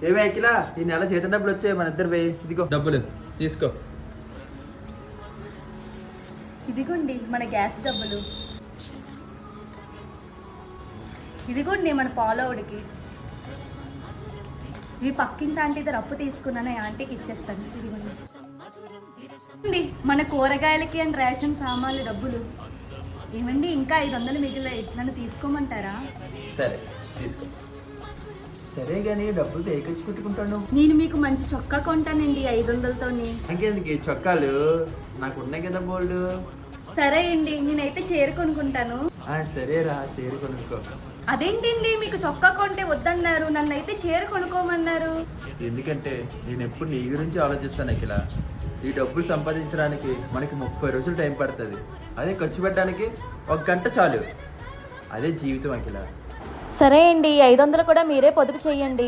ఏమే అఖిల, ఈ నెల చేతి డబ్బులు వచ్చాయి, మన ఇద్దరు పోయి ఇదిగో డబ్బులు తీసుకో. ఇదిగోండి మన గ్యాస్ డబ్బులు, ఇదిగోండి మన పాలోడికి, ఇవి పక్కింటి ఆంటీ దగ్గర అప్పు తీసుకున్నాను, ఆంటీకి ఇచ్చేస్తాను. ఇదిగోండి మన కూరగాయలకి అండ్ రేషన్ సామాన్లు డబ్బులు. ఏమండి ఇంకా 500 మిగిలాయి, నన్ను తీసుకోమంటారా? సరే తీసుకో. సరే గానీ డబ్బులతో ఏ ఖర్చు పెట్టుకుంటాను? నేను మీకు మంచి చొక్కా కొంటానండి 500తోని. ఇంకెందుకు ఈ చొక్కాలు, నాకు ఉన్నాయి కదా బోల్డ్. సరే అండి, నేనైతే చీర కొనుక్కుంటాను. సరేరా, చీర కొనుక్కో. అదేంటండి మీకు చొక్కా కొంటే వద్దన్నారు, నన్ను అయితే చీర కొనుక్కోమన్నారు. ఎందుకంటే నేను ఎప్పుడు నీ గురించి ఆలోచిస్తాను అఖిల. ఈ డబ్బులు సంపాదించడానికి మనకి 30 రోజులు టైం పడుతుంది, అదే ఖర్చు పెట్టడానికి 1 గంట చాలు. అదే జీవితం అఖిల. సరే అండి, 500 కూడా మీరే పొదుపు చేయండి.